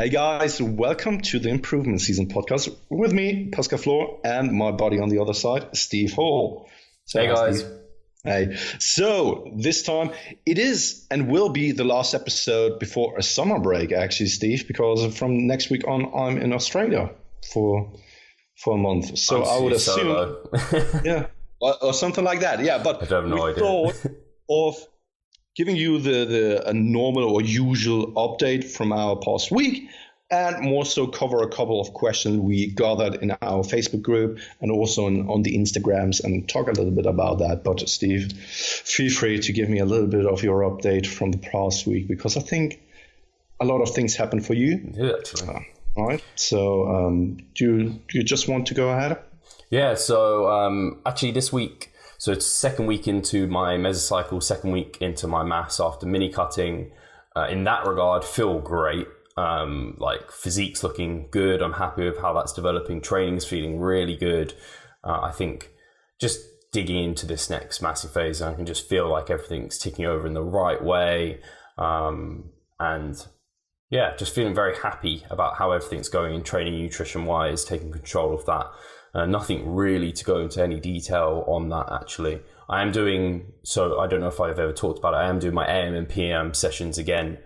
Hey guys, welcome to the Improvement Season podcast with me, Pascal Floor, and my buddy on the other side, Steve Hall. Hey guys. Steve. Hey. So this time it is and will be the last episode before a summer break, actually, Steve, because from next week on, I'm in Australia for a month. So I would assume, yeah, or something like that. Yeah, but I have no idea. Thought of giving you a normal or usual update from our past week, and more so cover a couple of questions we gathered in our Facebook group and also on the Instagrams, and talk a little bit about that. But Steve, feel free to give me a little bit of your update from the past week, because I think a lot of things happened for you. Yeah, actually. All right. So do you just want to go ahead? Yeah. So actually this week, so it's second week into my mesocycle, second week into my mass after mini cutting. In that regard, feel great. Like physique's looking good. I'm happy with how that's developing. Training's feeling really good. I think just digging into this next massive phase, I can just feel like everything's ticking over in the right way. And yeah, just feeling very happy about how everything's going in training, nutrition wise, taking control of that. Nothing really to go into any detail on that, actually. I am doing, so I don't know if I've ever talked about it, I am doing my AM and PM sessions again,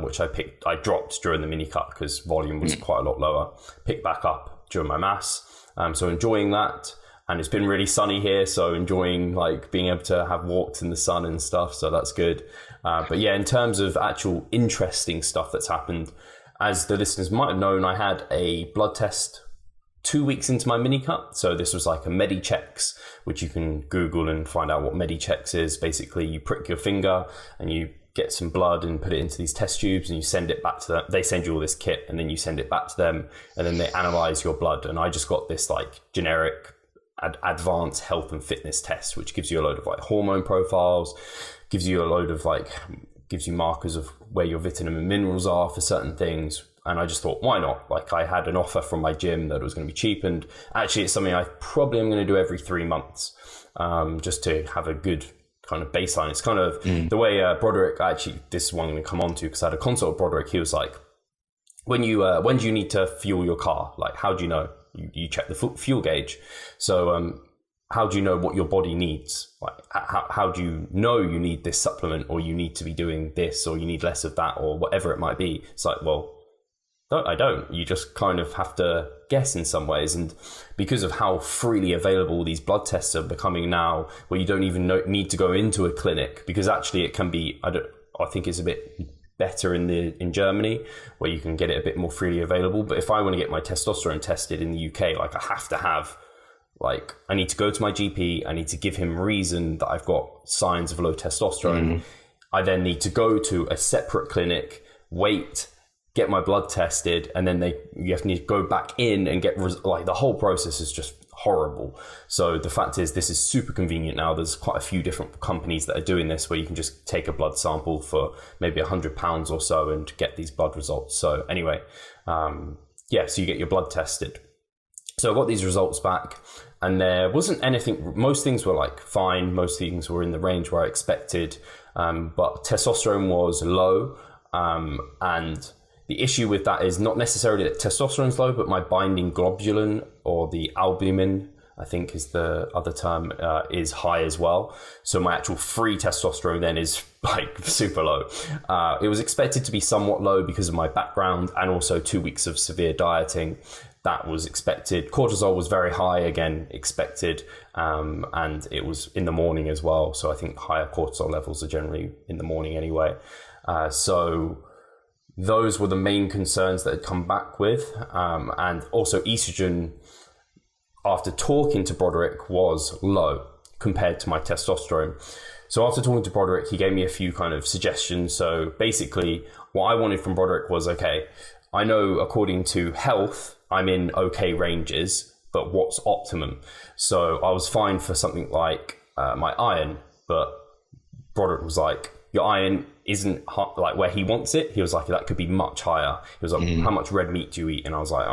which I dropped during the mini cut because volume was quite a lot lower. Picked back up during my mass. So enjoying that. And it's been really sunny here, so enjoying like being able to have walks in the sun and stuff. So that's good. But yeah, in terms of actual interesting stuff that's happened, as the listeners might have known, I had a blood test 2 weeks into my mini cut. So this was like a Medichecks, which you can Google and find out what Medichecks is. Basically, you prick your finger and you get some blood and put it into these test tubes and you send it back to them. They send you all this kit and then you send it back to them and then they analyze your blood. And I just got this like generic advanced health and fitness test, which gives you a load of like hormone profiles, gives you a load of like, gives you markers of where your vitamin and minerals are for certain things. And I just thought, why not? Like I had an offer from my gym that it was going to be cheap. And actually it's something I probably am going to do every 3 months, just to have a good kind of baseline. It's kind of the way Broderick, actually, this is one I'm going to come on to because I had a consult with Broderick. He was like, when do you need to fuel your car? Like, how do you know? You check the fuel gauge. So how do you know what your body needs? Like, how do you know you need this supplement, or you need to be doing this, or you need less of that, or whatever it might be? It's like, well, I don't. You just kind of have to guess in some ways. And because of how freely available these blood tests are becoming now, where you don't even need to go into a clinic, because actually it can be, I think it's a bit better in Germany, where you can get it a bit more freely available. But if I want to get my testosterone tested in the UK, like I have to have, like, I need to go to my GP, I need to give him reason that I've got signs of low testosterone. I then need to go to a separate clinic, wait, get my blood tested, and then you have to go back in and get, like, the whole process is just horrible. So the fact is, this is super convenient now. There's quite a few different companies that are doing this, where you can just take a blood sample for maybe £100 or so and get these blood results. So anyway, so you get your blood tested. So I got these results back, and there wasn't anything, most things were like fine, most things were in the range where I expected, but testosterone was low, and the issue with that is not necessarily that testosterone is low, but my binding globulin, or the albumin, I think is the other term, is high as well. So my actual free testosterone then is like super low. It was expected to be somewhat low because of my background and also 2 weeks of severe dieting. That was expected. Cortisol was very high, again, expected. And it was in the morning as well. So I think higher cortisol levels are generally in the morning anyway. So those were the main concerns that had come back with. And also estrogen, after talking to Broderick, was low compared to my testosterone. So after talking to Broderick, he gave me a few kind of suggestions. So basically what I wanted from Broderick was, okay, I know according to health, I'm in okay ranges, but what's optimum? So I was fine for something like my iron, but Broderick was like, your iron isn't like where he wants it. He was like, that could be much higher. He was like, how much red meat do you eat? And I was like,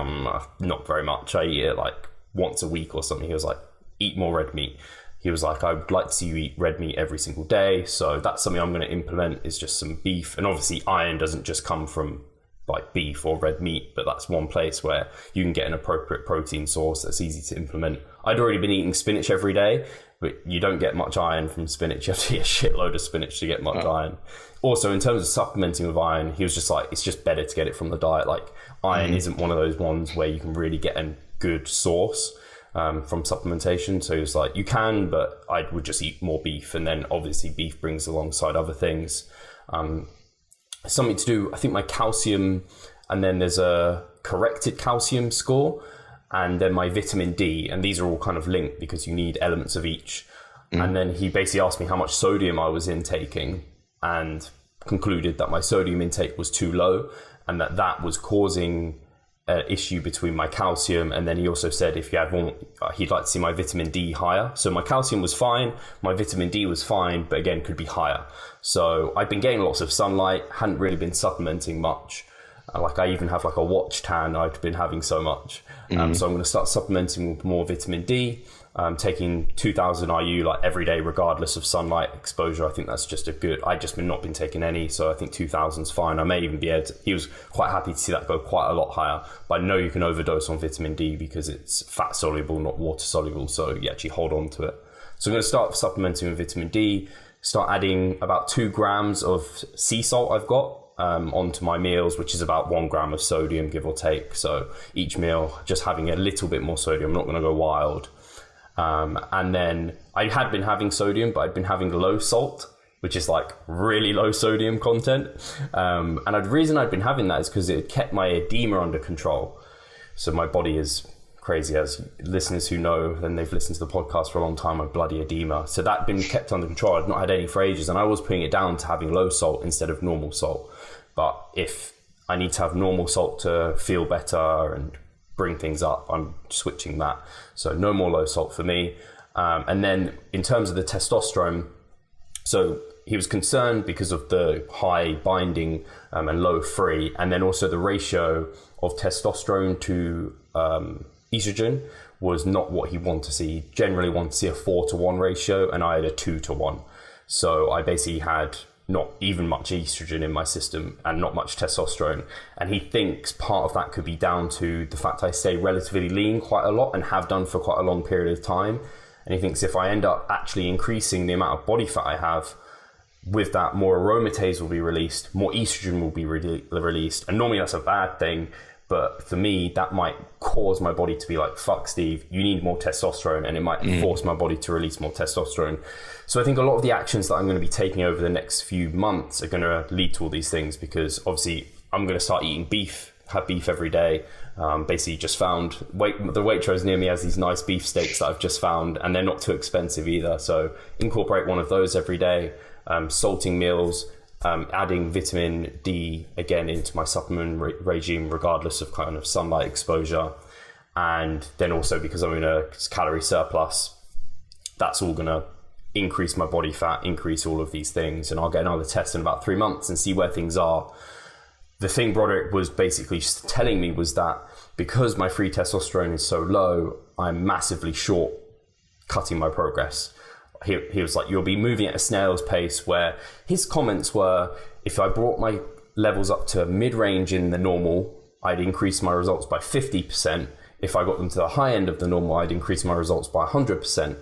not very much. I eat it like once a week or something. He was like, eat more red meat. He was like, I would like to see you eat red meat every single day. So that's something I'm going to implement, is just some beef. And obviously iron doesn't just come from like beef or red meat, but that's one place where you can get an appropriate protein source that's easy to implement. I'd already been eating spinach every day, but you don't get much iron from spinach. You have to eat a shitload of spinach to get much iron. Also, in terms of supplementing with iron, he was just like, it's just better to get it from the diet. Like, iron isn't one of those ones where you can really get a good source from supplementation. So he was like, you can, but I would just eat more beef. And then obviously beef brings alongside other things. Something to do, I think my calcium, and then there's a corrected calcium score, and then my vitamin D, and these are all kind of linked because you need elements of each. And then he basically asked me how much sodium I was intaking, and concluded that my sodium intake was too low, and that was causing an issue between my calcium. And then he also said if you had more, he'd like to see my vitamin D higher. So my calcium was fine, my vitamin D was fine, but again could be higher. So I'd been getting lots of sunlight, hadn't really been supplementing much. Like I even have like a watch tan, I'd been having so much. So I'm going to start supplementing with more vitamin D, taking 2000 IU like every day regardless of sunlight exposure. I think that's just a good, I just not been taking any, so I think 2000 is fine. I may even be able to, he was quite happy to see that go quite a lot higher, but I know you can overdose on vitamin D because it's fat soluble, not water soluble, so you actually hold on to it. So I'm going to start supplementing with vitamin D, start adding about 2 grams of sea salt I've got onto my meals, which is about 1 gram of sodium, give or take. So each meal, just having a little bit more sodium, I'm not going to go wild. And then I had been having sodium, but I'd been having low salt, which is like really low sodium content. And the reason I'd been having that is because it kept my edema under control. So my body is crazy, as listeners who know, then they've listened to the podcast for a long time, my bloody edema. So that been kept under control. I'd not had any for ages, and I was putting it down to having low salt instead of normal salt. But if I need to have normal salt to feel better and bring things up, I'm switching that. So no more low salt for me. And then in terms of the testosterone, so he was concerned because of the high binding and low free, and then also the ratio of testosterone to estrogen was not what he wanted to see. He generally wanted to see a 4-to-1 ratio, and I had a 2-to-1. So I basically had not even much estrogen in my system and not much testosterone. And he thinks part of that could be down to the fact I stay relatively lean quite a lot and have done for quite a long period of time. And he thinks if I end up actually increasing the amount of body fat I have, with that more aromatase will be released, more estrogen will be released. And normally that's a bad thing, but for me, that might cause my body to be like, fuck Steve, you need more testosterone, and it might force my body to release more testosterone. So I think a lot of the actions that I'm going to be taking over the next few months are going to lead to all these things, because obviously I'm going to start eating beef, have beef every day. Basically just found, the Waitrose near me has these nice beef steaks that I've just found, and they're not too expensive either. So incorporate one of those every day, salting meals, adding vitamin D again into my supplement regime regardless of kind of sunlight exposure. And then also because I'm in a calorie surplus, that's all going to increase my body fat, increase all of these things. And I'll get another test in about 3 months and see where things are. The thing Broderick was basically telling me was that because my free testosterone is so low, I'm massively short cutting my progress. He was like, you'll be moving at a snail's pace, where his comments were, if I brought my levels up to mid-range in the normal, I'd increase my results by 50%. If I got them to the high end of the normal, I'd increase my results by 100%,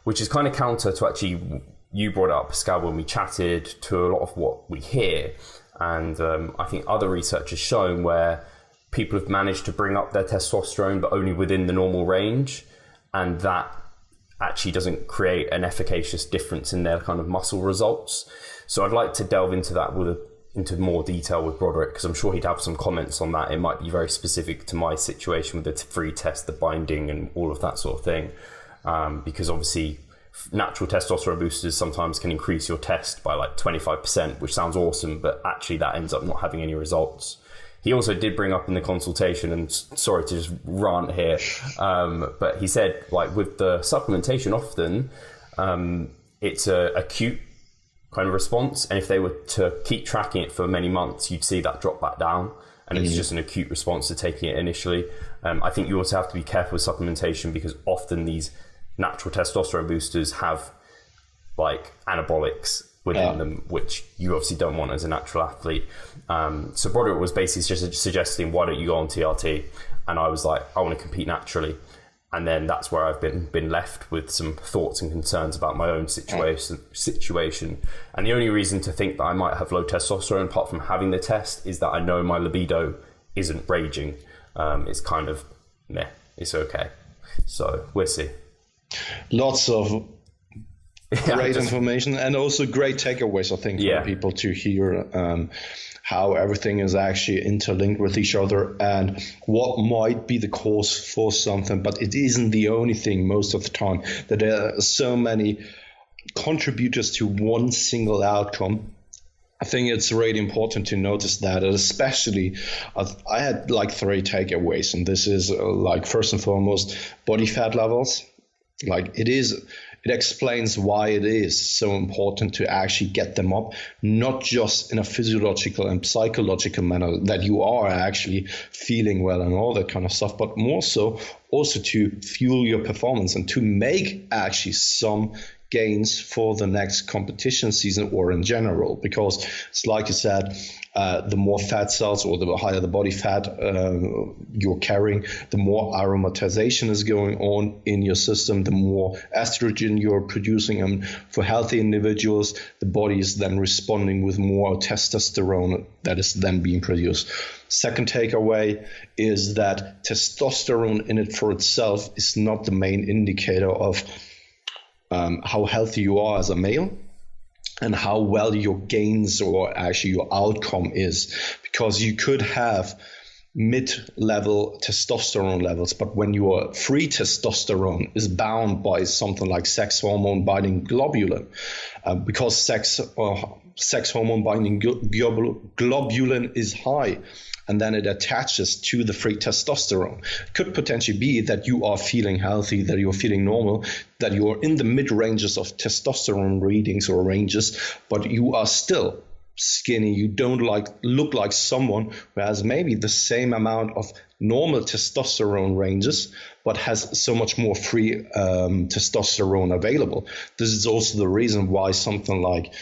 which is kind of counter to actually, you brought it up, Pascal, when we chatted, to a lot of what we hear. And I think other research has shown where people have managed to bring up their testosterone, but only within the normal range. And that actually doesn't create an efficacious difference in their kind of muscle results. So I'd like to delve into that into more detail with Broderick, because I'm sure he'd have some comments on that. It might be very specific to my situation with the free test, the binding and all of that sort of thing. Because obviously natural testosterone boosters sometimes can increase your test by like 25%, which sounds awesome, but actually that ends up not having any results. He also did bring up in the consultation, and sorry to just rant here, but he said, like, with the supplementation often, it's a acute kind of response, and if they were to keep tracking it for many months, you'd see that drop back down, and it's just an acute response to taking it initially. I think you also have to be careful with supplementation, because often these natural testosterone boosters have like anabolics within them, which you obviously don't want as a natural athlete. So Broderick was basically just suggesting, why don't you go on TRT? And I was like, I want to compete naturally. And then that's where I've been left with some thoughts and concerns about my own situation. And the only reason to think that I might have low testosterone, apart from having the test, is that I know my libido isn't raging. It's kind of meh, it's okay. So we'll see. Lots of great information and also great takeaways, I think, for people to hear how everything is actually interlinked with each other and what might be the cause for something, but it isn't the only thing most of the time. That there are so many contributors to one single outcome. I think it's really important to notice that, especially I had like 3 takeaways, and this is like first and foremost body fat levels. Like it explains why it is so important to actually get them up, not just in a physiological and psychological manner that you are actually feeling well and all that kind of stuff, but more so also to fuel your performance and to make actually some gains for the next competition season or in general, because it's like you said, the more fat cells or the higher the body fat you're carrying, the more aromatization is going on in your system, the more estrogen you're producing. And for healthy individuals, the body is then responding with more testosterone that is then being produced. Second takeaway is that testosterone in it for itself is not the main indicator of how healthy you are as a male and how well your gains or actually your outcome is, because you could have mid-level testosterone levels, but when your free testosterone is bound by something like sex hormone binding globulin, because sex hormone binding globulin is high, and then it attaches to the free testosterone. It could potentially be that you are feeling healthy, that you're feeling normal, that you're in the mid-ranges of testosterone readings or ranges, but you are still skinny. You don't look like someone who has maybe the same amount of normal testosterone ranges, but has so much more free testosterone available. This is also the reason why something like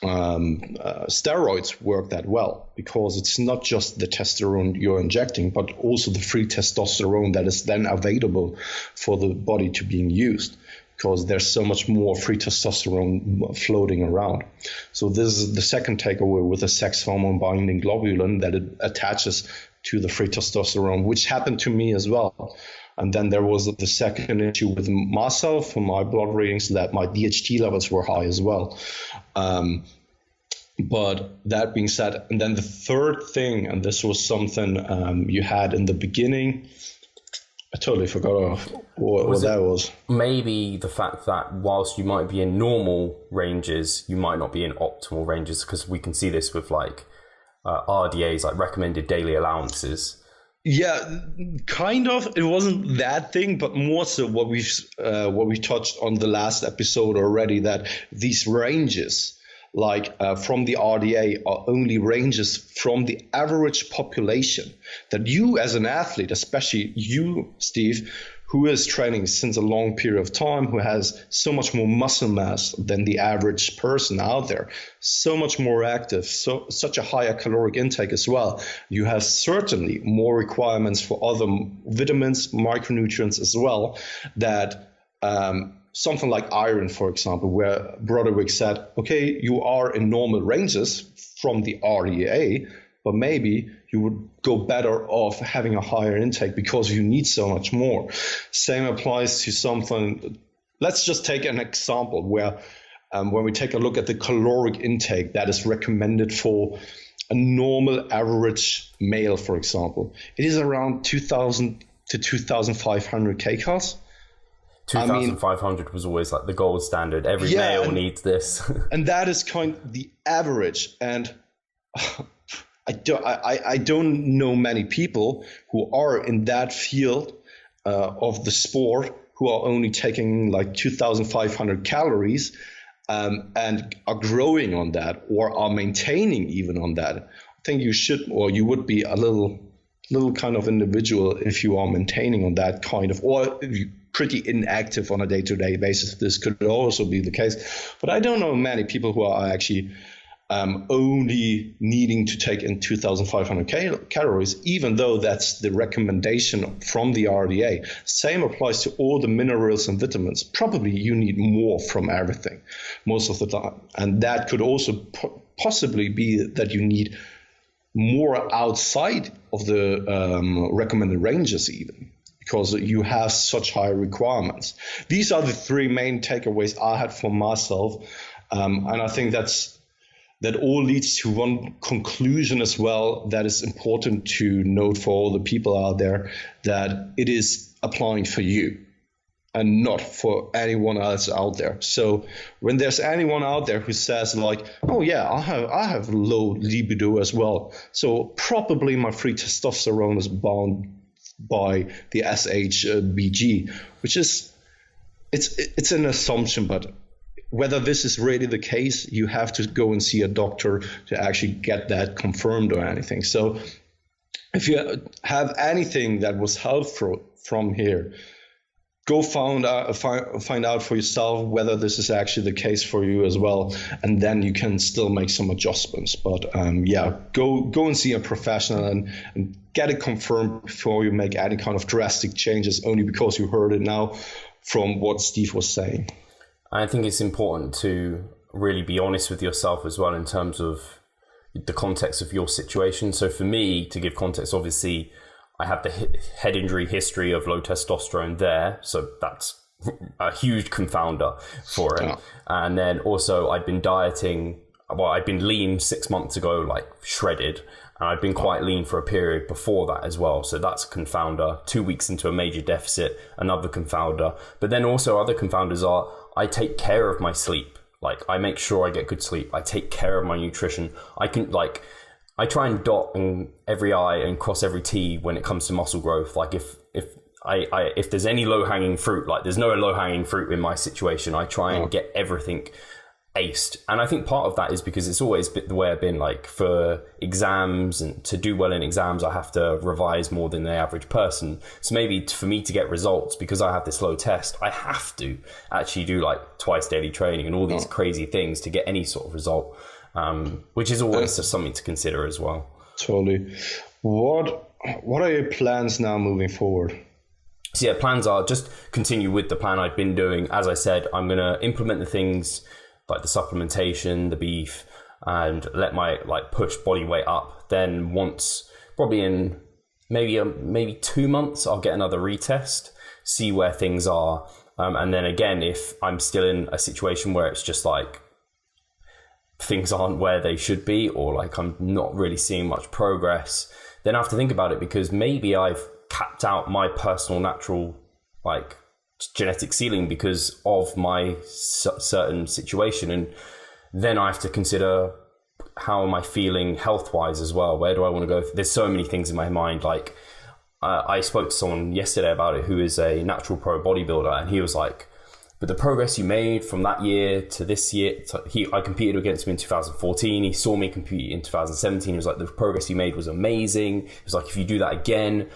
steroids work that well, because it's not just the testosterone you're injecting, but also the free testosterone that is then available for the body to being used, because there's so much more free testosterone floating around. So this is the second takeaway with the sex hormone binding globulin, that it attaches to the free testosterone, which happened to me as well. And then there was the second issue with myself for my blood readings, that my DHT levels were high as well. But that being said, and then the third thing, and this was something you had in the beginning, I totally forgot what that was. Maybe the fact that whilst you might be in normal ranges, you might not be in optimal ranges, because we can see this with like RDAs, like recommended daily allowances. Yeah, kind of. It wasn't that thing, but more so what we touched on the last episode already, that these ranges, like from the RDA, are only ranges from the average population, that you as an athlete, especially you, Steve, who is training since a long period of time, who has so much more muscle mass than the average person out there, so much more active, such a higher caloric intake as well. You have certainly more requirements for other vitamins, micronutrients as well, that something like iron, for example, where Broderick said, okay, you are in normal ranges from the RDA, but maybe you would go better off having a higher intake because you need so much more. Same applies to something. Let's just take an example where when we take a look at the caloric intake that is recommended for a normal average male, for example, it is around 2,000 to 2,500 kcals. 2,500 was always like the gold standard. Every male needs this. And that is kind of the average. And I don't know many people who are in that field of the sport who are only taking like 2,500 calories and are growing on that or are maintaining even on that. I think you should, or you would be a little kind of individual if you are maintaining on that kind of, or pretty inactive on a day-to-day basis. This could also be the case. But I don't know many people who are actually only needing to take in 2,500 calories, even though that's the recommendation from the RDA. Same applies to all the minerals and vitamins. Probably you need more from everything most of the time. And that could also possibly be that you need more outside of the recommended ranges even, because you have such high requirements. These are the three main takeaways I had for myself. And I think that all leads to one conclusion as well that is important to note for all the people out there, that it is applying for you and not for anyone else out there. So when there's anyone out there who says like, oh yeah, I have low libido as well, so probably my free testosterone is bound by the SHBG, which is, it's an assumption, but whether this is really the case, you have to go and see a doctor to actually get that confirmed or anything. So if you have anything that was helpful from here, go find out for yourself whether this is actually the case for you as well, and then you can still make some adjustments. But go and see a professional and get it confirmed before you make any kind of drastic changes, only because you heard it now from what Steve was saying. I think it's important to really be honest with yourself as well in terms of the context of your situation. So for me, to give context, obviously, I have the head injury history of low testosterone there. So that's a huge confounder for it. Yeah. And then also I'd been dieting, well, I'd been lean 6 months ago, like shredded. And I'd been quite lean for a period before that as well. So that's a confounder. 2 weeks into a major deficit, another confounder. But then also other confounders are, I take care of my sleep. Like I make sure I get good sleep. I take care of my nutrition. I try and dot every I and cross every T when it comes to muscle growth. Like if there's any low hanging fruit, like there's no low hanging fruit in my situation, I try and get everything aced. And I think part of that is because it's always been the way I've been. Like for exams and to do well in exams, I have to revise more than the average person. So maybe for me to get results, because I have this low test, I have to actually do like twice daily training and all these crazy things to get any sort of result, which is always something to consider as well. Totally. What are your plans now moving forward? So yeah, plans are just continue with the plan I've been doing. As I said, I'm going to implement the things like the supplementation, the beef, and let my push body weight up. Then once, probably in maybe 2 months, I'll get another retest, see where things are. And then again, if I'm still in a situation where it's just like things aren't where they should be, or like I'm not really seeing much progress, then I have to think about it, because maybe I've capped out my personal natural genetic ceiling because of my certain situation. And then I have to consider, how am I feeling health wise as well? Where do I want to go? There's so many things in my mind. Like I spoke to someone yesterday about it who is a natural pro bodybuilder, and he was like, but the progress you made from that year to this year, I competed against him in 2014. He saw me compete in 2017. He was like, the progress you made was amazing. He was like, if you do that again,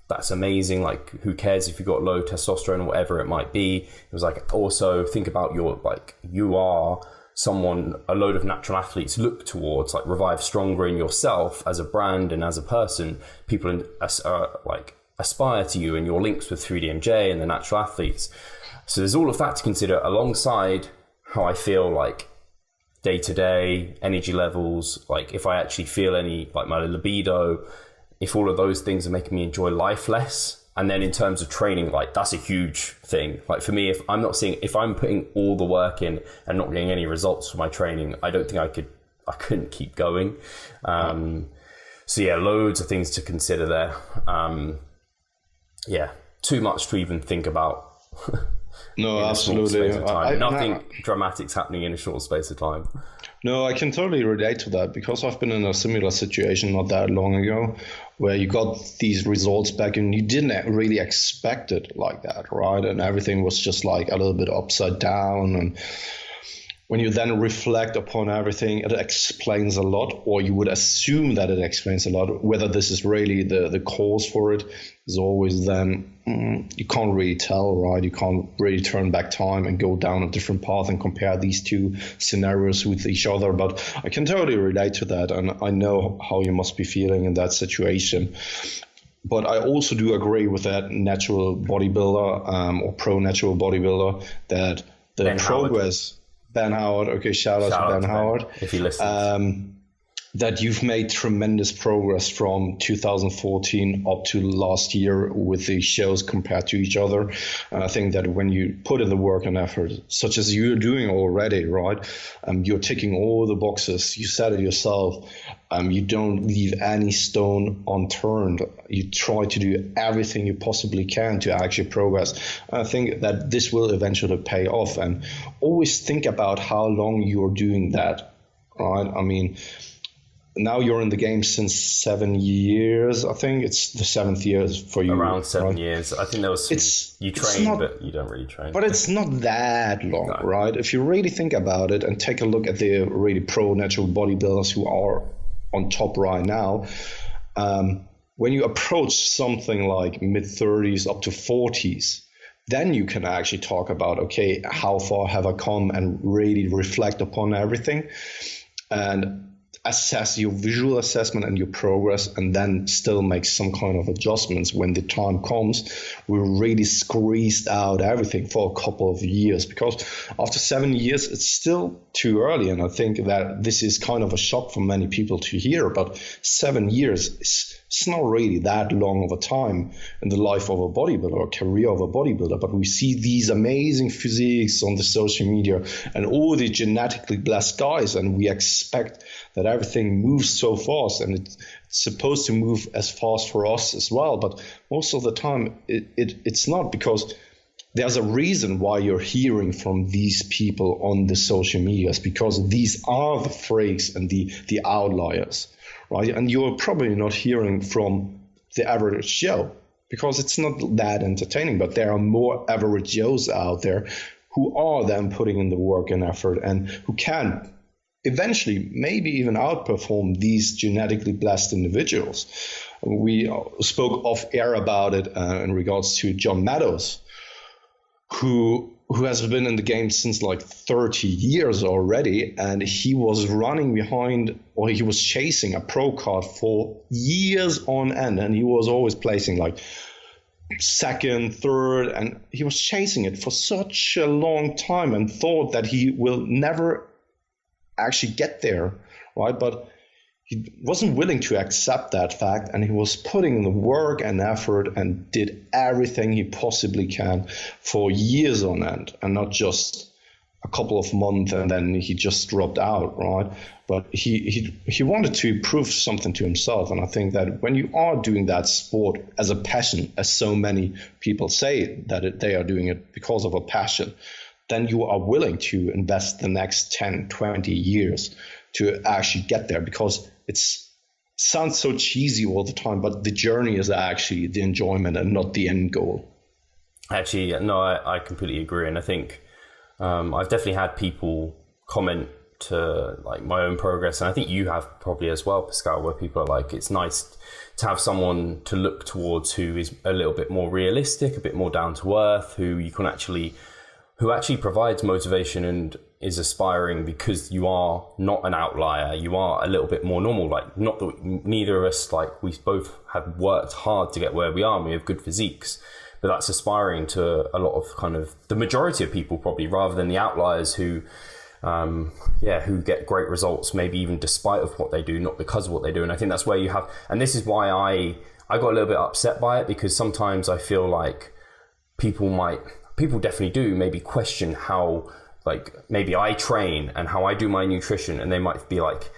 that's amazing. Like, who cares if you've got low testosterone or whatever it might be. It was like, also think about you are someone a load of natural athletes look towards, like Revive Stronger in yourself as a brand and as a person. People aspire to you and your links with 3DMJ and the natural athletes. So there's all of that to consider, alongside how I feel like day to day, energy levels, like if I actually feel any, like my libido, if all of those things are making me enjoy life less. And then in terms of training, like that's a huge thing. Like for me, if I'm putting all the work in and not getting any results for my training, I don't think I couldn't keep going. So yeah, loads of things to consider there. Too much to even think about. No, absolutely. Nothing dramatic's happening in a short space of time. No, I can totally relate to that, because I've been in a similar situation not that long ago, where you got these results back and you didn't really expect it like that, right? And everything was just like a little bit upside down. And when you then reflect upon everything, it explains a lot, or you would assume that it explains a lot. Whether this is really the cause for it is always then, you can't really tell, right? You can't really turn back time and go down a different path and compare these two scenarios with each other. But I can totally relate to that, and I know how you must be feeling in that situation. But I also do agree with that natural bodybuilder or pro-natural bodybuilder that the Ben progress... Howard. Ben Howard, okay, shout out to Ben Howard. If he listens. That you've made tremendous progress from 2014 up to last year with the shows compared to each other. And I think that when you put in the work and effort, such as you're doing already, right, you're ticking all the boxes. You said it yourself. You don't leave any stone unturned. You try to do everything you possibly can to actually progress. And I think that this will eventually pay off. And always think about how long you're doing that, right? I mean, now you're in the game since 7 years. I think it's the 7th year for you. Around 7 right? years. I think there was some, you train, but you don't really train. But it's not that long, No. right? If you really think about it and take a look at the really pro natural bodybuilders who are on top right now, when you approach something like mid-30s up to 40s, then you can actually talk about, okay, how far have I come, and really reflect upon everything and assess your visual assessment and your progress, and then still make some kind of adjustments when the time comes. We really squeezed out everything for a couple of years, because after 7 years, it's still too early. And I think that this is kind of a shock for many people to hear, but 7 years it's not really that long of a time in the life of a bodybuilder or career of a bodybuilder. But we see these amazing physiques on the social media and all the genetically blessed guys, and we expect that everything moves so fast, and it's supposed to move as fast for us as well. But most of the time it's not, because there's a reason why you're hearing from these people on the social medias, because these are the freaks and the outliers, right? And you're probably not hearing from the average Joe, because it's not that entertaining. But there are more average Joes out there who are then putting in the work and effort, and who can eventually maybe even outperform these genetically blessed individuals. We spoke off air about it in regards to John Meadows, who has been in the game since like 30 years already, and he was running behind, or he was chasing a pro card for years on end, and he was always placing like second, third, and he was chasing it for such a long time and thought that he will never actually get there, right? But he wasn't willing to accept that fact, and he was putting in the work and effort and did everything he possibly can for years on end, and not just a couple of months and then he just dropped out, right? But he wanted to prove something to himself. And I think that when you are doing that sport as a passion, as so many people say that they are doing it because of a passion, then you are willing to invest the next 10, 20 years to actually get there, because it sounds so cheesy all the time, but the journey is actually the enjoyment and not the end goal. Actually, no, I completely agree. And I think I've definitely had people comment to like my own progress, and I think you have probably as well, Pascal, where people are like, it's nice to have someone to look towards who is a little bit more realistic, a bit more down to earth, who actually provides motivation and is aspiring, because you are not an outlier. You are a little bit more normal. Like, not that neither of us, like, we both have worked hard to get where we are, and we have good physiques, but that's aspiring to a lot of kind of the majority of people probably, rather than the outliers who get great results, maybe even despite of what they do, not because of what they do. And I think that's where you have, and this is why I got a little bit upset by it, because sometimes I feel like people definitely do maybe question how, like, maybe I train and how I do my nutrition, and they might be like,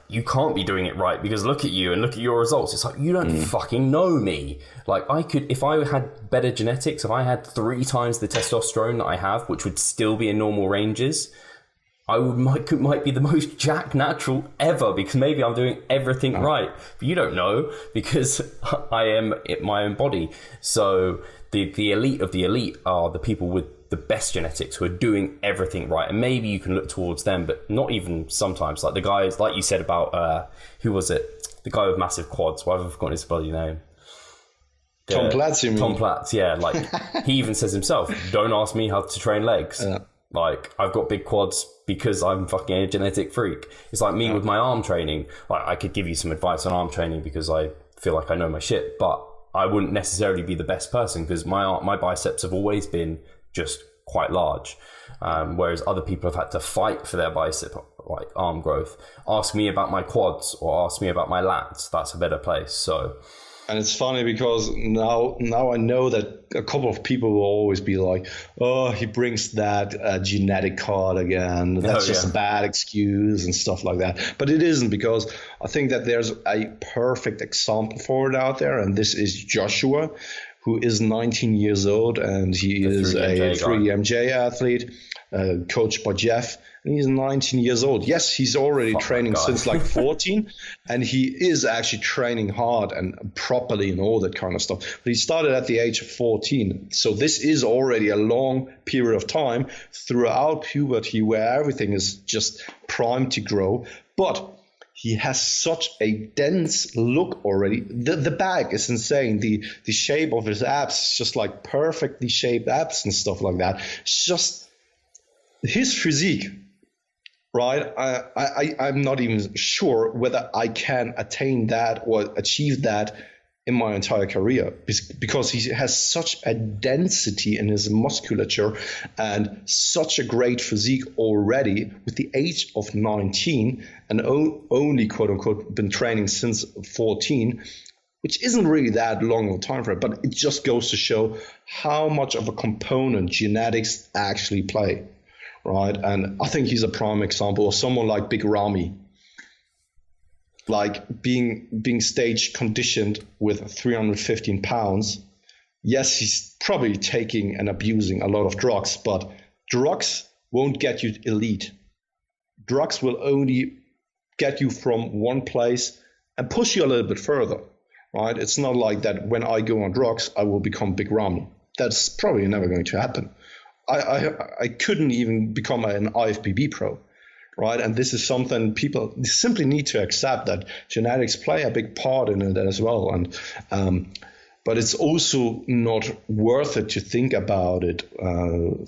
you can't be doing it right because look at you and look at your results. It's like, you don't fucking know me. Like, I could, if I had better genetics, if I had 3 times the testosterone that I have, which would still be in normal ranges, might be the most jack natural ever, because maybe I'm doing everything right, but you don't know, because I am my own body. So the elite of the elite are the people with the best genetics who are doing everything right, and maybe you can look towards them, but not even sometimes. Like the guys, like you said about who was it? The guy with massive quads. Why have I forgotten his bloody name? Tom Platz, you mean? Tom Platz, yeah. Like he even says himself, "Don't ask me how to train legs." Yeah. Like I've got big quads because I'm fucking a genetic freak. It's like me with my arm training. Like I could give you some advice on arm training because I feel like I know my shit, but I wouldn't necessarily be the best person because my biceps have always been just quite large, whereas other people have had to fight for their bicep, like arm growth. Ask me about my quads or ask me about my lats. That's a better place. So. And it's funny because now I know that a couple of people will always be like, oh, he brings that genetic card again. That's just a bad excuse and stuff like that. But it isn't, because I think that there's a perfect example for it out there. And this is Joshua, who is 19 years old, and he is a 3MJ athlete, coached by Jeff. And he's 19 years old. Yes, he's already training since like 14, and he is actually training hard and properly and all that kind of stuff. But he started at the age of 14. So this is already a long period of time throughout puberty where everything is just primed to grow. But he has such a dense look already. The back is insane. The shape of his abs is just like perfectly shaped abs and stuff like that. It's just his physique. Right, I'm not even sure whether I can attain that or achieve that in my entire career, because he has such a density in his musculature and such a great physique already with the age of 19 and only quote unquote been training since 14, which isn't really that long of a time frame, but it just goes to show how much of a component genetics actually play. Right, and I think he's a prime example of someone like Big Ramy, like being stage conditioned with 315 pounds. Yes, he's probably taking and abusing a lot of drugs, but drugs won't get you elite. Drugs will only get you from one place and push you a little bit further. Right, it's not like that when I go on drugs, I will become Big Ramy. That's probably never going to happen. I couldn't even become an IFBB pro, right? And this is something people simply need to accept, that genetics play a big part in it as well. And but it's also not worth it to think about it,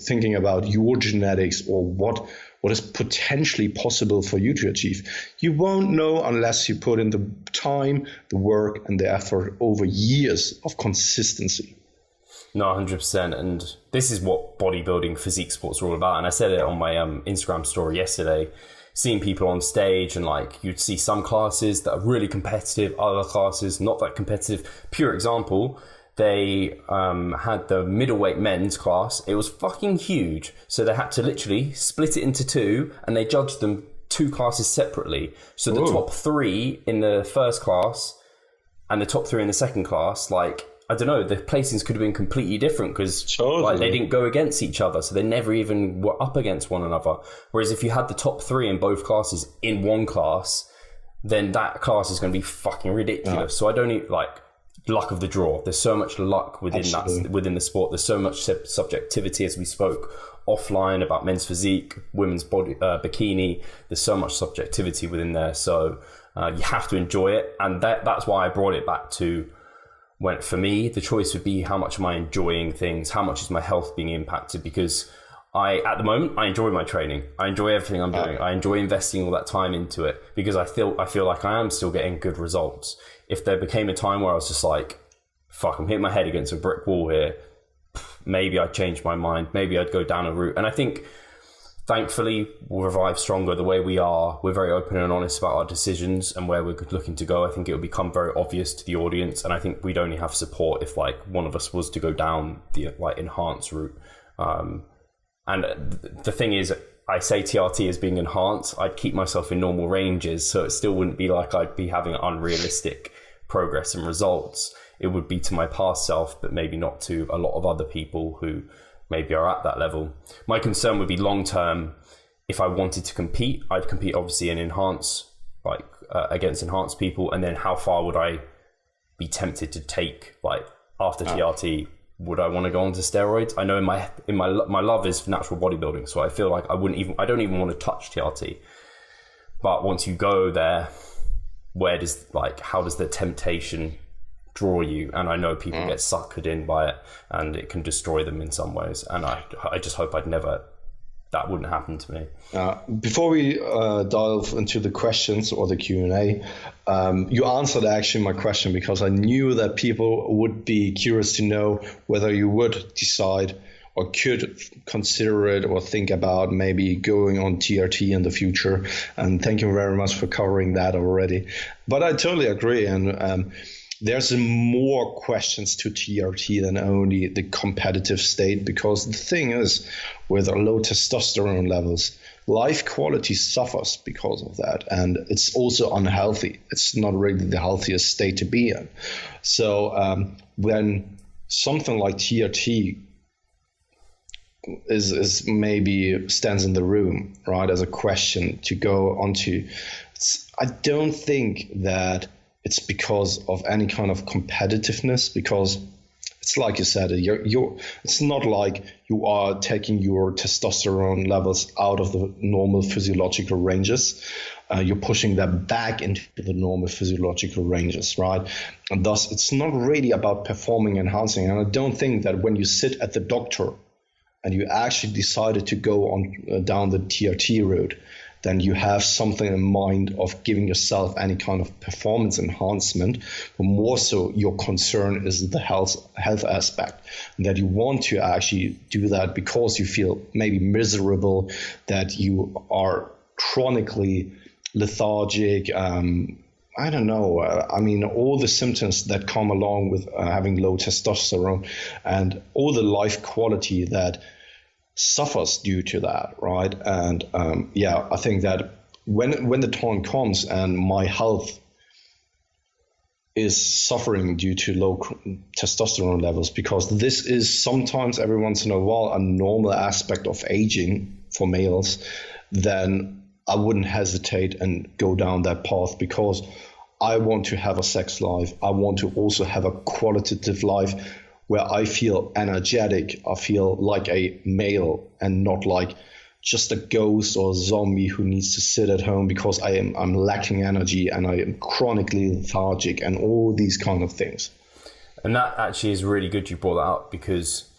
thinking about your genetics or what is potentially possible for you to achieve. You won't know unless you put in the time, the work, and the effort over years of consistency. No, 100%. And this is what bodybuilding, physique sports are all about. And I said it on my Instagram story yesterday, seeing people on stage, and like you'd see some classes that are really competitive, other classes not that competitive. Pure example, they had the middleweight men's class. It was fucking huge. So they had to literally split it into two, and they judged them two classes separately. So the top three in the first class and the top three in the second class, like, I don't know, the placings could have been completely different because like, they didn't go against each other. So they never even were up against one another. Whereas if you had the top three in both classes in one class, then that class is going to be fucking ridiculous. Yeah. So I don't need, like, luck of the draw. There's so much luck within within the sport. There's so much subjectivity, as we spoke offline about men's physique, women's body, bikini. There's so much subjectivity within there. So you have to enjoy it. And that's why I brought it back to, when for me, the choice would be how much am I enjoying things? How much is my health being impacted? Because at the moment, I enjoy my training. I enjoy everything I'm doing. I enjoy investing all that time into it because I feel like I am still getting good results. If there became a time where I was just like, fuck, I'm hitting my head against a brick wall here, maybe I'd change my mind. Maybe I'd go down a route. And I think, thankfully, we'll revive stronger the way we are. We're very open and honest about our decisions and where we're looking to go. I think it will become very obvious to the audience. And I think we'd only have support if like one of us was to go down the like enhanced route. And the thing is, I say TRT as being enhanced. I'd keep myself in normal ranges. So it still wouldn't be like I'd be having unrealistic progress and results. It would be to my past self, but maybe not to a lot of other people who maybe are at that level. My concern would be long term, if I wanted to compete, I'd compete obviously in enhance, like against enhanced people, and then how far would I be tempted to take, like after TRT? Would I want to go on to steroids? I know my love is natural bodybuilding, so I feel like I don't even want to touch TRT. But once you go there, how does the temptation draw you? And I know people get suckered in by it, and it can destroy them in some ways. And I just hope that wouldn't happen to me. Before we delve into the questions or the Q&A, you answered actually my question, because I knew that people would be curious to know whether you would decide or could consider it or think about maybe going on TRT in the future. And thank you very much for covering that already. But I totally agree. And there's more questions to TRT than only the competitive state, because the thing is, with low testosterone levels, life quality suffers because of that, and it's also unhealthy. It's not really the healthiest state to be in. So when something like TRT is maybe stands in the room, right, as a question to go onto, I don't think that it's because of any kind of competitiveness, because it's like you said, it's not like you are taking your testosterone levels out of the normal physiological ranges. You're pushing them back into the normal physiological ranges, right? And thus, it's not really about performing enhancing. And I don't think that when you sit at the doctor and you actually decided to go on down the TRT route, then you have something in mind of giving yourself any kind of performance enhancement. But more so, your concern is the health aspect, that you want to actually do that because you feel maybe miserable, that you are chronically lethargic. I don't know. I mean, all the symptoms that come along with having low testosterone, and all the life quality that suffers due to that, right? And I think that when the time comes and my health is suffering due to low testosterone levels, because this is sometimes every once in a while a normal aspect of aging for males, then I wouldn't hesitate and go down that path, because I want to have a sex life. I want to also have a qualitative life where I feel energetic, I feel like a male, and not like just a ghost or a zombie who needs to sit at home because I'm lacking energy and I am chronically lethargic and all these kind of things. And that actually is really good you brought that up, because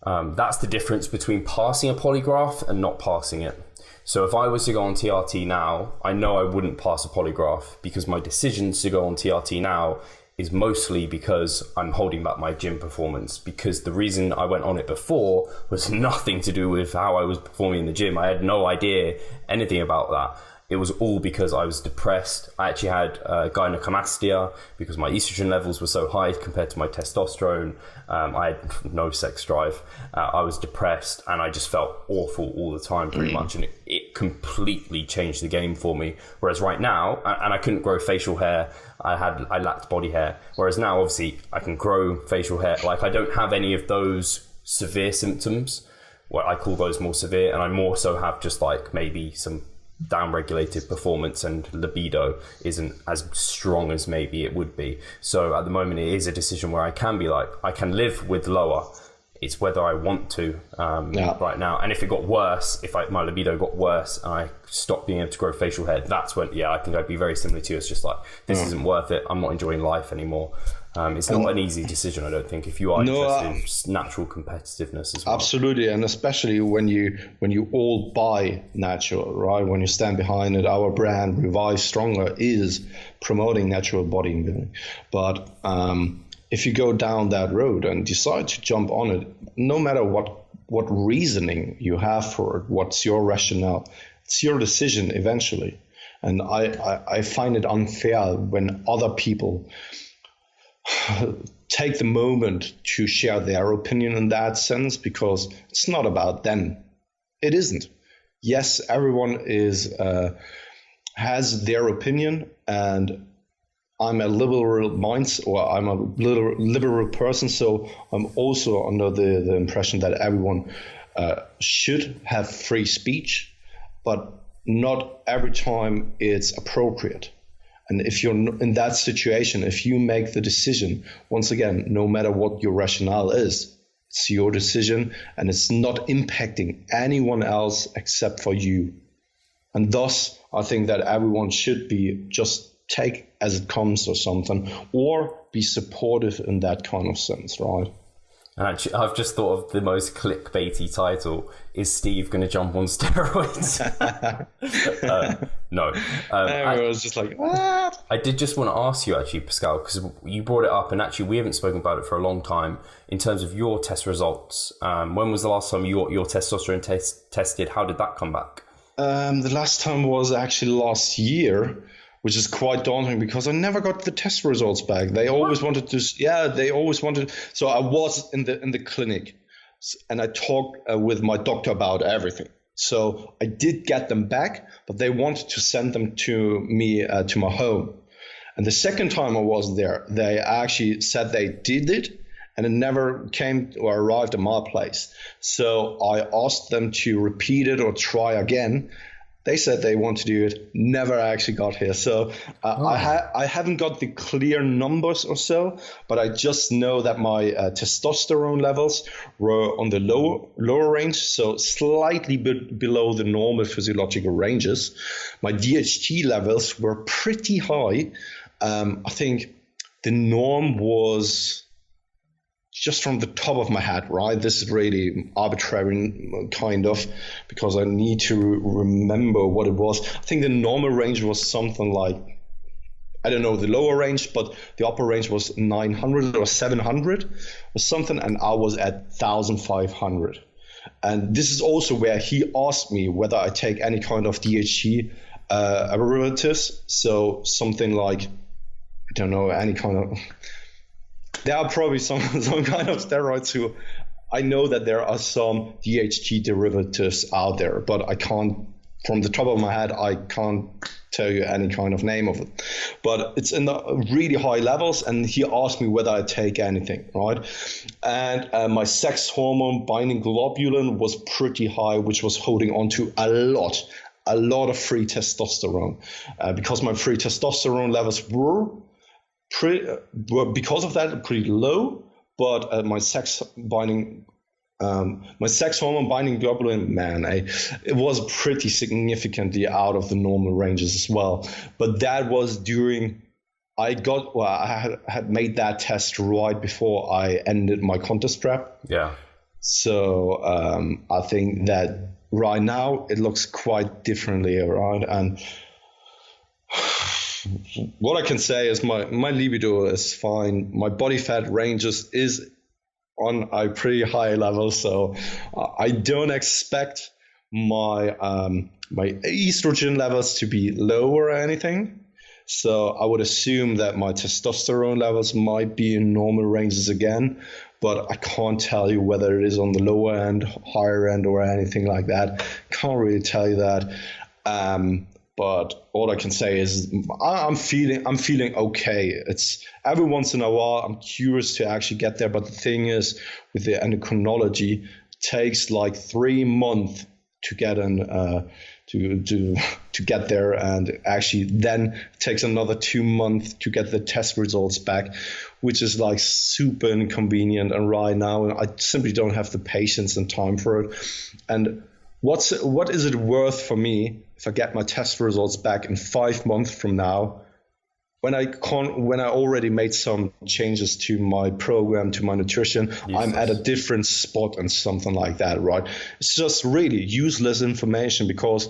that's the difference between passing a polygraph and not passing it. So if I was to go on TRT now, I know I wouldn't pass a polygraph, because my decisions to go on TRT now is mostly because I'm holding back my gym performance, because the reason I went on it before was nothing to do with how I was performing in the gym. I had no idea anything about that. It was all because I was depressed. I actually had gynecomastia because my estrogen levels were so high compared to my testosterone. I had no sex drive. I was depressed and I just felt awful all the time pretty much. And it completely changed the game for me. Whereas right now, and I couldn't grow facial hair. I lacked body hair. Whereas now, obviously, I can grow facial hair. Like, I don't have any of those severe symptoms. What I call those more severe. And I more so have just like maybe some down-regulated performance, and libido isn't as strong as maybe it would be. So at the moment, it is a decision where I can be like, I can live with lower. It's whether I want to right now. And if it got worse, my libido got worse and I stopped being able to grow facial hair, that's when, I think I'd be very similar to you. It's just like, this isn't worth it. I'm not enjoying life anymore. It's not an easy decision, I don't think, if you are interested in natural competitiveness as well. Absolutely, and especially when you all buy natural, right? When you stand behind it, our brand Revive Stronger is promoting natural bodybuilding. But if you go down that road and decide to jump on it, no matter what reasoning you have for it, what's your rationale, it's your decision eventually. And I find it unfair when other people take the moment to share their opinion in that sense, because it's not about them. It isn't. Yes, everyone has their opinion, and I'm a liberal I'm a liberal person, so I'm also under the impression that everyone should have free speech. but not every time it's appropriate. And if you're in that situation, if you make the decision, once again, no matter what your rationale is, it's your decision and it's not impacting anyone else except for you. And thus, I think that everyone should be just take as it comes or something, or be supportive in that kind of sense, right? Actually, I've just thought of the most clickbaity title. Is Steve going to jump on steroids? No. I was just like, what? I did just want to ask you, actually, Pascal, because you brought it up, and actually we haven't spoken about it for a long time, in terms of your test results. When was the last time your testosterone tested? How did that come back? The last time was actually last year, which is quite daunting because I never got the test results back. They always wanted to, so I was in the clinic and I talked with my doctor about everything. So I did get them back, but they wanted to send them to me, to my home. And the second time I was there, they actually said they did it and it never came or arrived at my place. So I asked them to repeat it or try again. They said they want to do it, never actually got here. So I haven't got the clear numbers or so, but I just know that my testosterone levels were on the lower range, so slightly below the normal physiological ranges. My DHT levels were pretty high. I think the norm was, just from the top of my head, right? This is really arbitrary, kind of, because I need to remember what it was. I think the normal range was something like, I don't know the lower range, but the upper range was 900 or 700 or something, and I was at 1,500. And this is also where he asked me whether I take any kind of DHT derivatives. So something like, I don't know, any kind of... There are probably some kind of steroids who, I know that there are some DHT derivatives out there, but I can't, from the top of my head, I can't tell you any kind of name of it. But it's in the really high levels, and he asked me whether I take anything, right? And my sex hormone binding globulin was pretty high, which was holding on to a lot of free testosterone, because my free testosterone levels were because of that pretty low, but my sex hormone binding globulin, man, it was pretty significantly out of the normal ranges as well. But that was during I had made that test right before I ended my contest prep. Yeah. So I think that right now it looks quite differently, right? And what I can say is my libido is fine. My body fat ranges is on a pretty high level, so I don't expect my my estrogen levels to be low or anything. So I would assume that my testosterone levels might be in normal ranges again, but I can't tell you whether it is on the lower end, higher end, or anything like that. Can't really tell you that. But all I can say is I'm feeling okay. It's every once in a while I'm curious to actually get there. But the thing is, with the endocrinology, it takes like 3 months to get to get there, and actually then it takes another 2 months to get the test results back, which is like super inconvenient. And right now I simply don't have the patience and time for it. And what is it worth for me if I get my test results back in 5 months from now, when I already made some changes to my program, to my nutrition? Jesus. I'm at a different spot and something like that, right? It's just really useless information because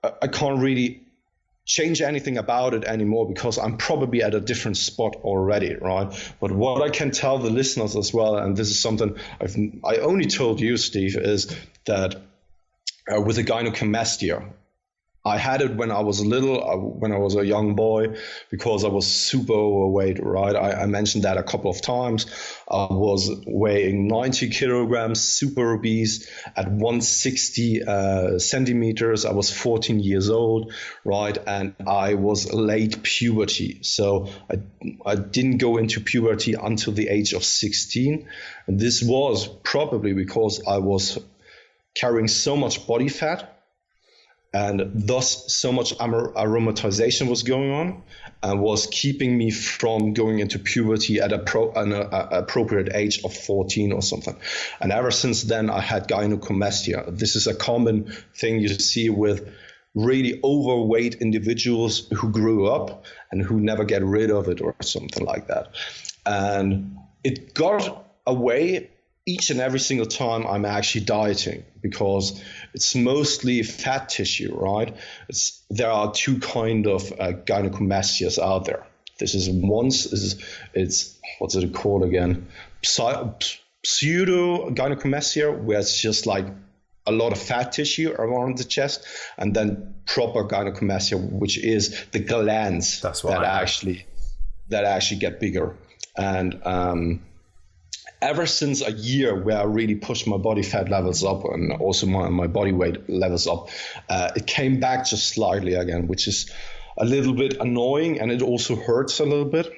I can't really change anything about it anymore because I'm probably at a different spot already, right? But what I can tell the listeners as well, and this is something I only told you, Steve, is that with the gynecomastia, I had it when I was when I was a young boy, because I was super overweight, right? I mentioned that a couple of times. I was weighing 90 kilograms, super obese, at 160 centimeters. I was 14 years old, right? And I was late puberty. So I didn't go into puberty until the age of 16. And this was probably because I was carrying so much body fat. and thus so much aromatization was going on and was keeping me from going into puberty at an appropriate age of 14 or something. And ever since then, I had gynecomastia. This is a common thing you see with really overweight individuals who grew up and who never get rid of it or something like that. And it got away each and every single time I'm actually dieting, because it's mostly fat tissue, right? There are two kind of gynecomastias out there. This is it's what's it called again? Pseudo gynecomastia, where it's just like a lot of fat tissue around the chest, and then proper gynecomastia, which is the glands that actually get bigger. And ever since a year where I really pushed my body fat levels up and also my body weight levels up, it came back just slightly again, which is a little bit annoying, and it also hurts a little bit,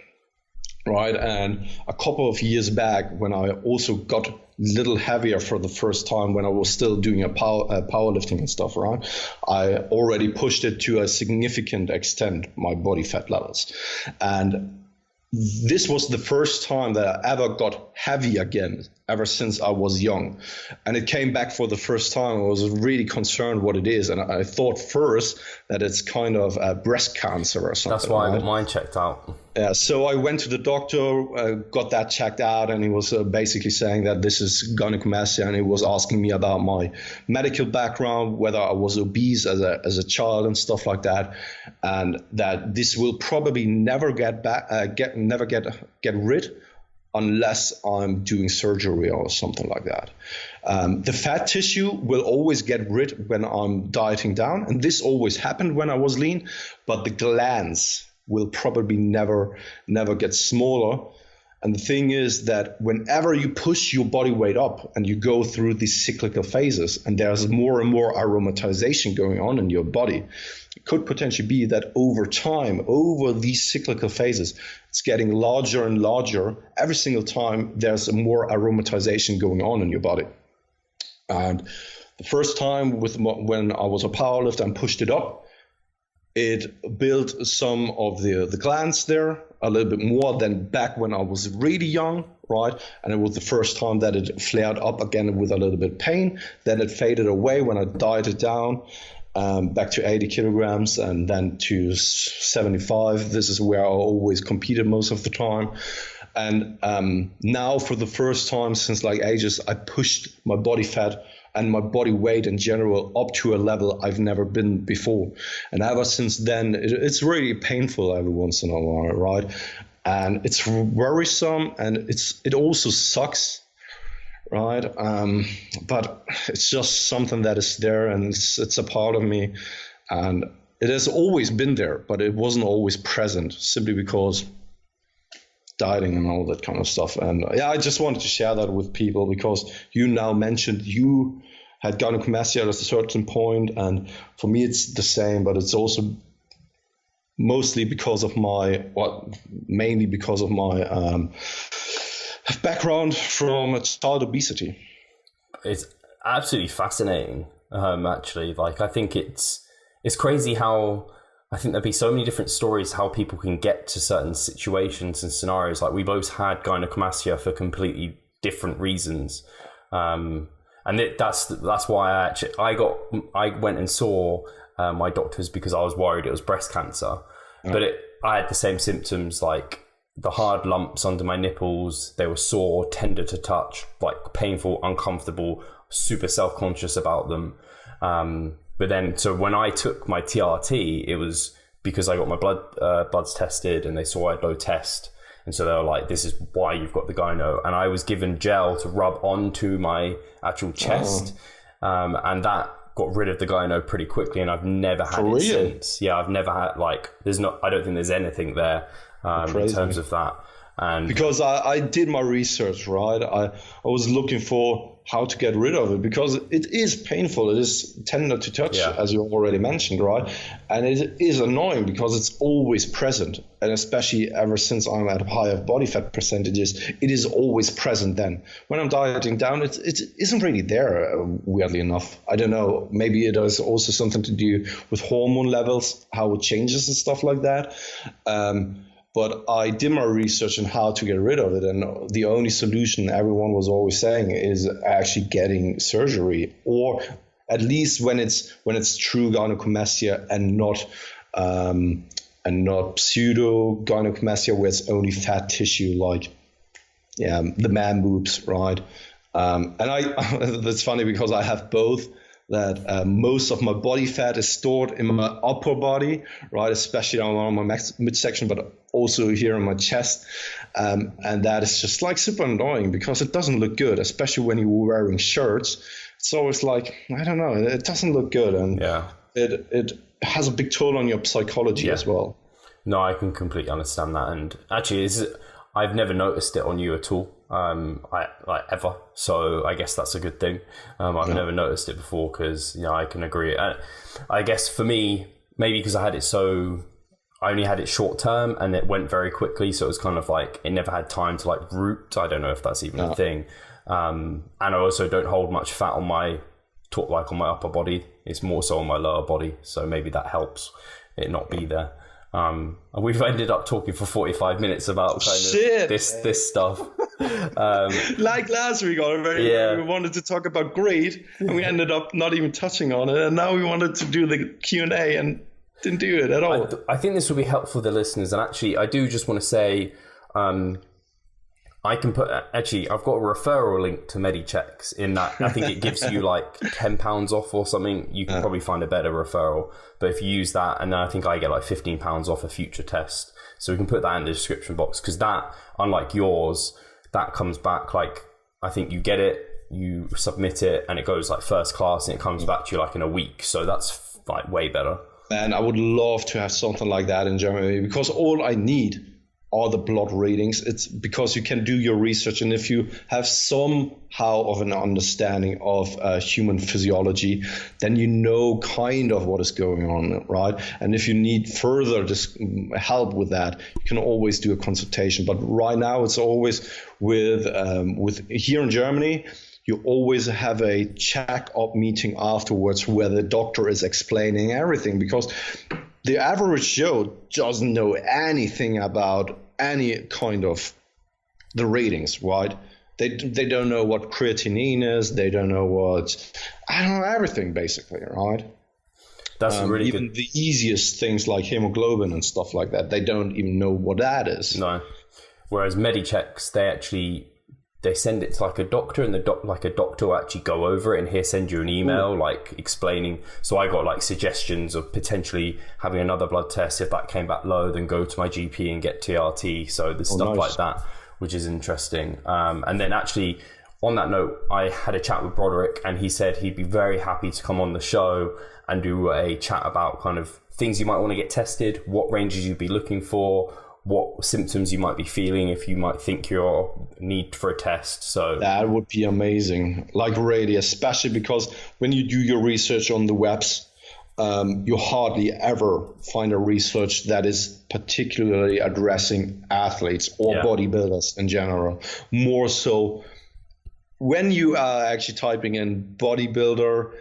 right? And a couple of years back, when I also got a little heavier for the first time, when I was still doing powerlifting and stuff, right, I already pushed it to a significant extent, my body fat levels. And this was the first time that I ever got heavy again, ever since I was young. And it came back for the first time. I was really concerned what it is. And I thought first that it's kind of breast cancer or something. That's why I got mine checked out. Yeah, so I went to the doctor, got that checked out, and he was basically saying that this is gynecomastia, and he was asking me about my medical background, whether I was obese as a child and stuff like that, and that this will probably never get rid unless I'm doing surgery or something like that. The fat tissue will always get rid when I'm dieting down, and this always happened when I was lean, but the glands will probably never get smaller. And the thing is that whenever you push your body weight up and you go through these cyclical phases, and there's more and more aromatization going on in your body, it could potentially be that over time, over these cyclical phases, it's getting larger and larger. Every single time there's more aromatization going on in your body. And the first time when I was a powerlifter and pushed it up, it built some of the glands there a little bit more than back when I was really young, right? And it was the first time that it flared up again with a little bit of pain. Then it faded away when I dieted down back to 80 kilograms and then to 75. This is where I always competed most of the time. And now for the first time since like ages, I pushed my body fat and my body weight in general up to a level I've never been before. And ever since then, it's really painful every once in a while, right? And it's worrisome, and it also sucks, right? But it's just something that is there, and it's a part of me. And it has always been there, but it wasn't always present, simply because dieting and all that kind of stuff. And yeah, I just wanted to share that with people, because you now mentioned you had gynecomastia at a certain point, and for me it's the same, but it's also mainly because of my background from child obesity. It's absolutely fascinating, actually. Like, I think it's crazy how I think there'd be so many different stories how people can get to certain situations and scenarios. Like, we both had gynecomastia for completely different reasons, and that's why I went and saw my doctors, because I was worried it was breast cancer. Yeah. But I had the same symptoms, like the hard lumps under my nipples. They were sore, tender to touch, like painful, uncomfortable, super self-conscious about them. But then, so when I took my TRT, it was because I got my bloods tested, and they saw I had low test. And so they were like, this is why you've got the gyno. And I was given gel to rub onto my actual chest. And that got rid of the gyno pretty quickly. And I've never had it since. Yeah, I've never had, like, I don't think there's anything there in terms of that. And because I did my research, right? I was looking for how to get rid of it, because it is painful. It is tender to touch, as you already mentioned, right? And it is annoying because it's always present. And especially ever since I'm at higher body fat percentages, it is always present then. When I'm dieting down, it isn't really there, weirdly enough. I don't know. Maybe it has also something to do with hormone levels, how it changes and stuff like that. But I did my research on how to get rid of it, and the only solution everyone was always saying is actually getting surgery, or at least when it's true gynecomastia and not pseudo gynecomastia where it's only fat tissue, like the man boobs, right? And that's funny because I have both. That most of my body fat is stored in my upper body, right? Especially on my midsection, but also here on my chest. And that is just like super annoying because it doesn't look good, especially when you're wearing shirts. It's always like, I don't know, it doesn't look good. And it has a big toll on your psychology as well. No, I can completely understand that. And actually, I've never noticed it on you at all. Ever. So I guess that's a good thing. I've never noticed it before because, I can agree. I guess for me, maybe because I only had it short term and it went very quickly. So it was kind of like, it never had time to like root. I don't know if that's even a thing. And I also don't hold much fat on my upper body. It's more so on my lower body. So maybe that helps it not be there. And we've ended up talking for 45 minutes about kind of this stuff. Like last week, Oliver, we wanted to talk about greed, and we ended up not even touching on it. And now we wanted to do the Q&A and didn't do it at all. I think this will be helpful for the listeners. And actually, I do just want to say, I've got a referral link to MediChecks in that I think it gives you like £10 off or something. You can probably find a better referral. But if you use that, and then I think I get like £15 off a future test. So we can put that in the description box because that, unlike yours, that comes back like, I think you get it, you submit it, and it goes like first class and it comes back to you like in a week. So that's like way better. Man, I would love to have something like that in Germany because all I need are the blood readings. It's because you can do your research, and if you have somehow of an understanding of human physiology, then you know kind of what is going on, right? And if you need further help with that, you can always do a consultation. But right now, it's always with here in Germany, you always have a check-up meeting afterwards where the doctor is explaining everything, because the average Joe doesn't know anything about any kind of the ratings, right? They don't know what creatinine is. They don't know everything basically, right? That's really even good. The easiest things like hemoglobin and stuff like that, they don't even know what that is. No. Whereas MediChecks, they send it to like a doctor, and a doctor will actually go over it and he'll send you an email like explaining. So I got like suggestions of potentially having another blood test. If that came back low, then go to my GP and get TRT. So there's stuff like that, which is interesting. And then actually on that note, I had a chat with Broderick, and he said he'd be very happy to come on the show and do a chat about kind of things you might want to get tested, what ranges you'd be looking for, what symptoms you might be feeling if you might think you're need for a test. So that would be amazing, like really, especially because when you do your research on the webs, you hardly ever find a research that is particularly addressing athletes or bodybuilders in general. More so when you are actually typing in bodybuilder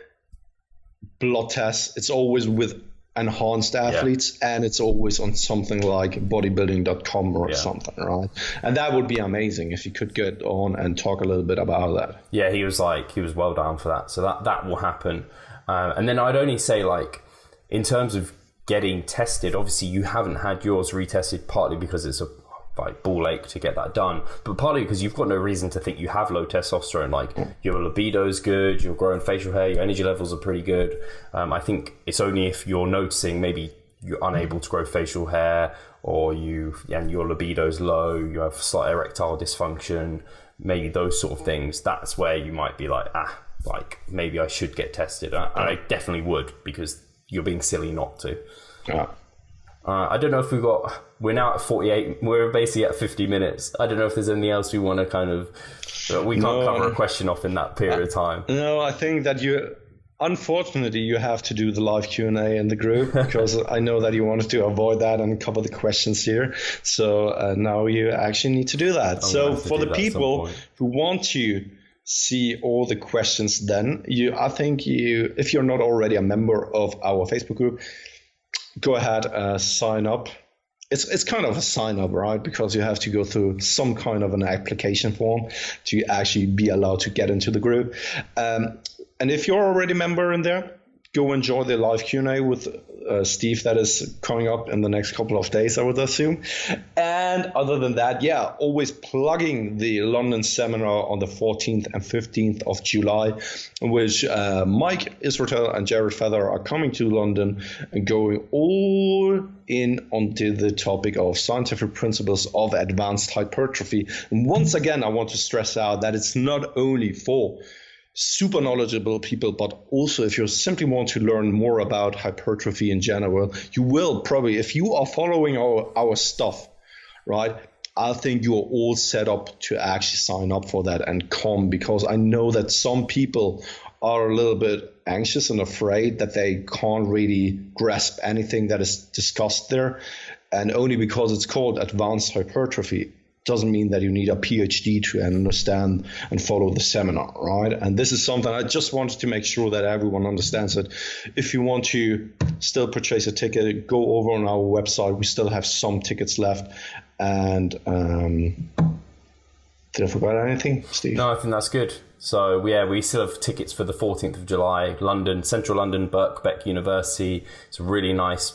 blood tests, it's always with enhanced athletes, and it's always on something like bodybuilding.com or something, right? And that would be amazing if you could get on and talk a little bit about that. Yeah, he was well down for that. So that will happen. And then I'd only say, like, in terms of getting tested, obviously you haven't had yours retested, partly because it's a ball ache to get that done, but partly because you've got no reason to think you have low testosterone. Like, your libido's good, you're growing facial hair, your energy levels are pretty good. I think it's only if you're noticing maybe you're unable to grow facial hair, or your libido's low, you have slight erectile dysfunction, maybe those sort of things, that's where you might be like, maybe I should get tested. I definitely would, because you're being silly not to. I don't know if we're now at 48, we're basically at 50 minutes. I don't know if there's anything else we want to we can't cover a question off in that period of time. No, I think that unfortunately, you have to do the live Q&A in the group because I know that you wanted to avoid that and cover the questions here. So now you actually need to do that. So for the people who want to see all the questions, then if you're not already a member of our Facebook group, go ahead, sign up. It's kind of a sign up, right? Because you have to go through some kind of an application form to actually be allowed to get into the group. And if you're already a member in there, go enjoy the live Q&A with Steve that is coming up in the next couple of days, I would assume. And other than that, always plugging the London seminar on the 14th and 15th of July, in which Mike Israel and Jared Feather are coming to London and going all in onto the topic of scientific principles of advanced hypertrophy. And once again, I want to stress out that it's not only for super knowledgeable people, but also if you simply want to learn more about hypertrophy in general, you will probably, if you are following our stuff, right, I think you're all set up to actually sign up for that and come, because I know that some people are a little bit anxious and afraid that they can't really grasp anything that is discussed there. And only because it's called advanced hypertrophy doesn't mean that you need a PhD to understand and follow the seminar, right? And this is something I just wanted to make sure that everyone understands it. If you want to still purchase a ticket, go over on our website. We still have some tickets left. And did I forget anything, Steve? No, I think that's good. So we still have tickets for the 14th of July, London, Central London, Birkbeck University. It's a really nice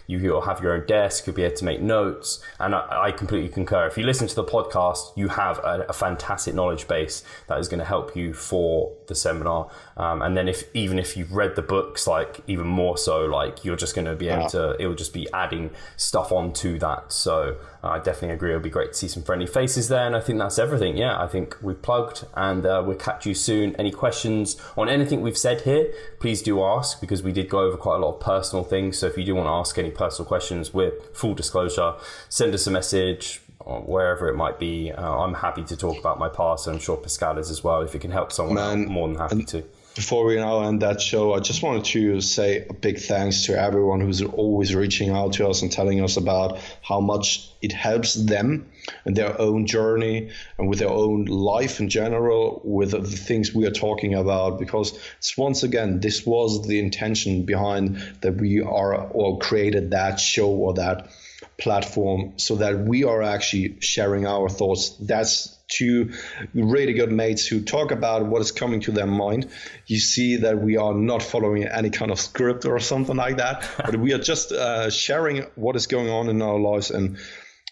you'll have your own desk, you'll be able to make notes, and I completely concur. If you listen to the podcast, you have a fantastic knowledge base that is going to help you for the seminar, and then even if you've read the books, like even more so, like you're just going to be able to, it will just be adding stuff onto that. So I definitely agree, it'll be great to see some friendly faces there, and I think that's everything. I think we've plugged, and we'll catch you soon. Any questions on anything we've said here, please do ask, because we did go over quite a lot of personal things. So if you do want to ask any personal questions, with full disclosure, send us a message or wherever it might be. I'm happy to talk about my past, and I'm sure Pascal is as well. If it can help someone out, I'm more than happy to. Before we now end that show, I just wanted to say a big thanks to everyone who's always reaching out to us and telling us about how much it helps them in their own journey and with their own life in general, with the things we are talking about. Because it's, once again, this was the intention behind that we are or created that show or that platform, so that we are actually sharing our thoughts. That's two really good mates who talk about what is coming to their mind. You see that we are not following any kind of script or something like that, but we are just sharing what is going on in our lives. And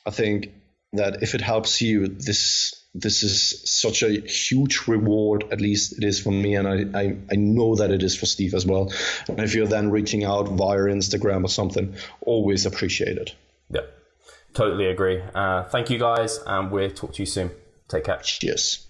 I think that if it helps you, this is such a huge reward. At least it is for me, and I know that it is for Steve as well. And if you're then reaching out via Instagram or something, always appreciate it. Yeah, totally agree. Thank you guys, and we'll talk to you soon. Take care. Cheers.